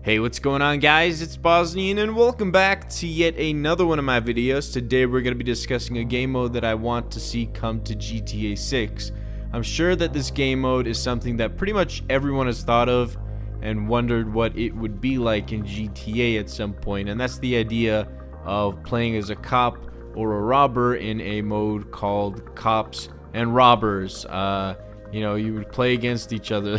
Hey, what's going on, guys? It's Bosnian and welcome back to yet another one of my videos. Today we're going to be discussing a game mode that I want to see come to GTA 6. I'm sure that this game mode is something that pretty much everyone has thought of and wondered what it would be like in GTA at some point, and that's the idea of playing as a cop or a robber in a mode called Cops and Robbers. You would play against each other.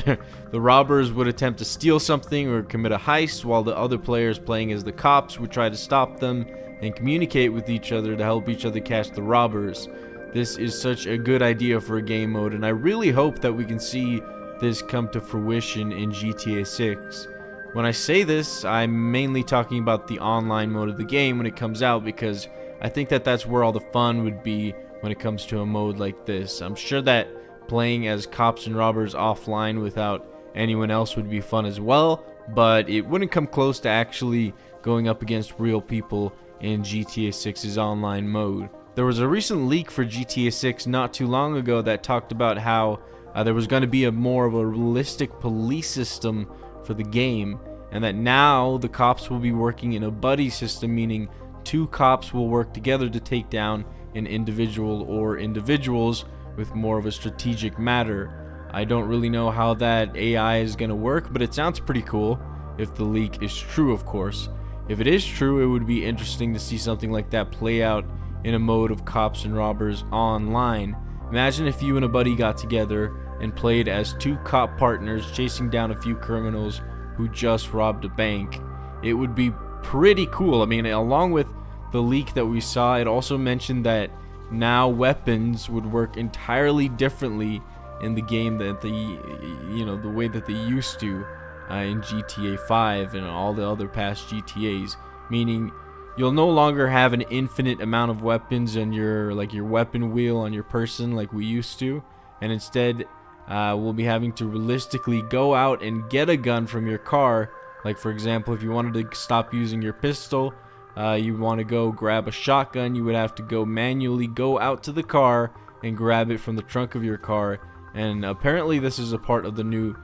The robbers would attempt to steal something or commit a heist, while the other players playing as the cops would try to stop them and communicate with each other to help each other catch the robbers. This is such a good idea for a game mode, and I really hope that we can see this come to fruition in GTA 6. When I say this, I'm mainly talking about the online mode of the game when it comes out, because I think that that's where all the fun would be when it comes to a mode like this. I'm sure that playing as cops and robbers offline without anyone else would be fun as well, but it wouldn't come close to actually going up against real people in GTA 6's online mode. There was a recent leak for GTA 6 not too long ago that talked about how there was going to be more of a realistic police system for the game, and that now the cops will be working in a buddy system, meaning two cops will work together to take down an individual or individuals with more of a strategic matter. I don't really know how that AI is going to work, but it sounds pretty cool if the leak is true, of course. If it is true, it would be interesting to see something like that play out in a mode of cops and robbers online. Imagine if you and a buddy got together and played as two cop partners chasing down a few criminals who just robbed a bank. It would be pretty cool. I mean, along with the leak that we saw, it also mentioned that now weapons would work entirely differently in the game than the way that they used to in GTA 5 and all the other past GTAs, meaning you'll no longer have an infinite amount of weapons in your weapon wheel on your person like we used to, and instead we'll be having to realistically go out and get a gun from your car. Like, for example, if you wanted to stop using your pistol, you want to go grab a shotgun, you would have to go manually go out to the car and grab it from the trunk of your car. And apparently this is a part of the new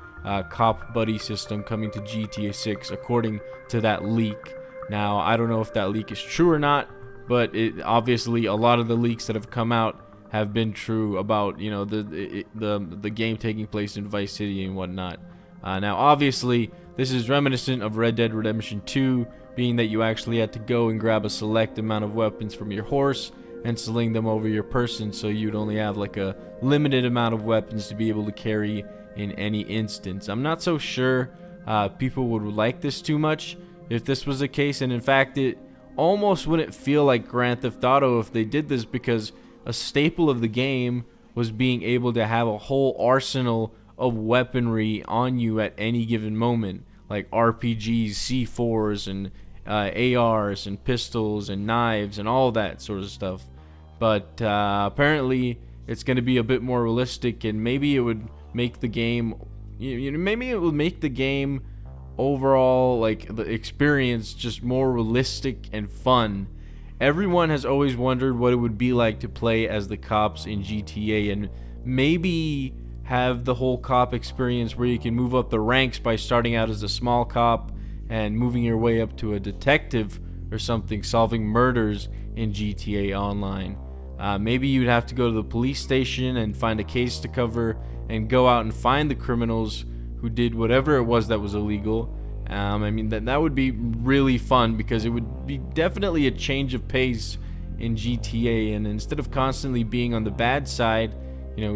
cop buddy system coming to GTA 6 according to that leak. Now, I don't know if that leak is true or not, but obviously a lot of the leaks that have come out have been true about the game taking place in Vice City and whatnot. Now, obviously, this is reminiscent of Red Dead Redemption 2, being that you actually had to go and grab a select amount of weapons from your horse and sling them over your person, so you'd only have like a limited amount of weapons to be able to carry in any instance. I'm not so sure people would like this too much if this was the case, and in fact it almost wouldn't feel like Grand Theft Auto if they did this, because a staple of the game was being able to have a whole arsenal of weaponry on you at any given moment, like RPGs, C4s, and ARs, and pistols, and knives, and all that sort of stuff. But apparently it's going to be a bit more realistic, and maybe it would make the game, maybe it would make the game overall, like the experience, just more realistic and fun. Everyone has always wondered what it would be like to play as the cops in GTA, and maybe have the whole cop experience where you can move up the ranks by starting out as a small cop and moving your way up to a detective or something, solving murders in GTA Online. Maybe you'd have to go to the police station and find a case to cover and go out and find the criminals who did whatever it was that was illegal. I mean, that would be really fun, because it would be definitely a change of pace in GTA, and instead of constantly being on the bad side,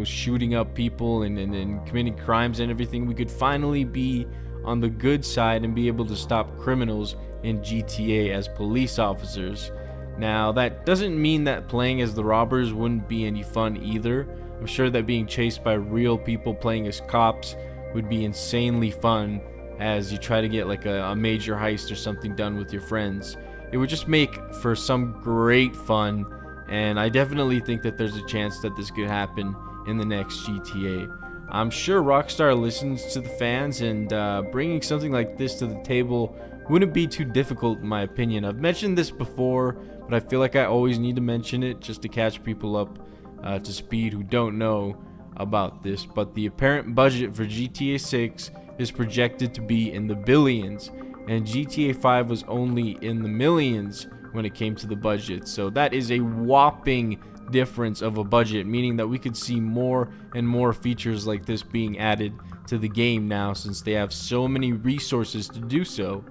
shooting up people and committing crimes and everything, we could finally be on the good side and be able to stop criminals in GTA as police officers. Now, that doesn't mean that playing as the robbers wouldn't be any fun either. I'm sure that being chased by real people playing as cops would be insanely fun as you try to get like a major heist or something done with your friends. It would just make for some great fun, and I definitely think that there's a chance that this could happen in the next GTA. I'm sure Rockstar listens to the fans, and bringing something like this to the table wouldn't be too difficult in my opinion. I've mentioned this before, but I feel like I always need to mention it just to catch people up to speed who don't know about this. But the apparent budget for GTA 6 is projected to be in the billions, and GTA 5 was only in the millions when it came to the budget. So that is a whopping difference of a budget, meaning that we could see more and more features like this being added to the game now, since they have so many resources to do so.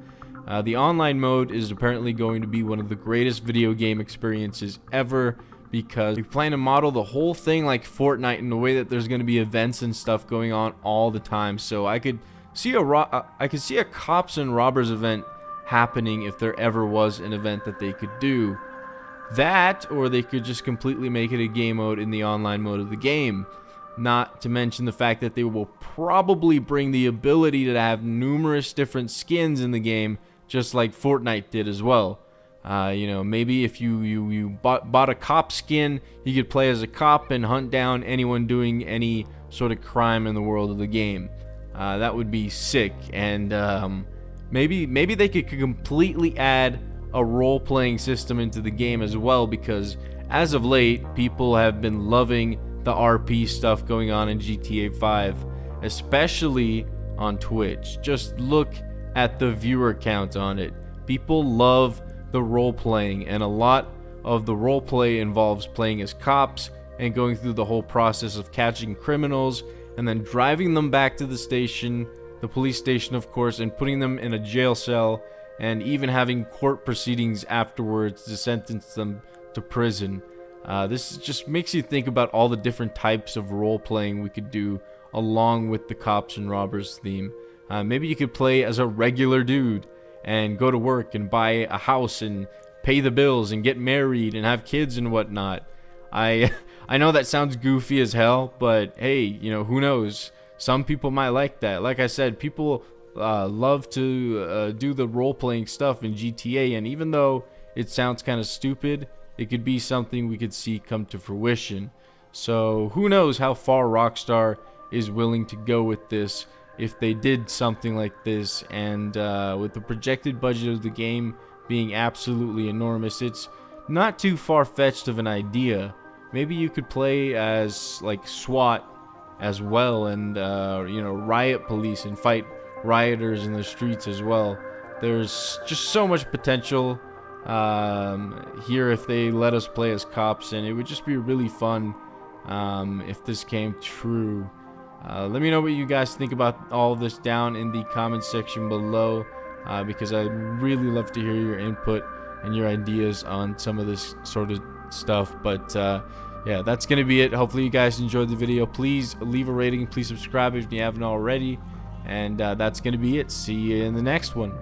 The online mode is apparently going to be one of the greatest video game experiences ever, because we plan to model the whole thing like Fortnite in the way that there's going to be events and stuff going on all the time. So I could see a cops and robbers event happening if there ever was an event that they could do that, or they could just completely make it a game mode in the online mode of the game. Not to mention the fact that they will probably bring the ability to have numerous different skins in the game, just like Fortnite did as well. You know, maybe if you bought a cop skin, you could play as a cop and hunt down anyone doing any sort of crime in the world of the game. That would be sick. And maybe they could completely add a role-playing system into the game as well, because as of late, people have been loving the RP stuff going on in GTA 5, especially on Twitch. Just look at the viewer count on it. People love the role-playing, and a lot of the role-play involves playing as cops and going through the whole process of catching criminals and then driving them back to the station, the police station of course, and putting them in a jail cell, and even having court proceedings afterwards to sentence them to prison. This just makes you think about all the different types of role-playing we could do along with the cops and robbers theme. Maybe you could play as a regular dude and go to work and buy a house and pay the bills and get married and have kids and whatnot. I know that sounds goofy as hell, but hey, you know, who knows? Some people might like that. Like I said, people love to do the role-playing stuff in GTA, and even though it sounds kind of stupid, it could be something we could see come to fruition. So who knows how far Rockstar is willing to go with this if they did something like this. And with the projected budget of the game being absolutely enormous, it's not too far-fetched of an idea. Maybe you could play as like SWAT as well, and you know, riot police, and fight rioters in the streets as well. There's just so much potential here if they let us play as cops, and it would just be really fun if this came true. Let me know what you guys think about all of this down in the comment section below, because I'd really love to hear your input and your ideas on some of this sort of stuff. But yeah, that's gonna be it. Hopefully you guys enjoyed the video. Please leave a rating, please subscribe if you haven't already, and that's gonna be it. See you in the next one.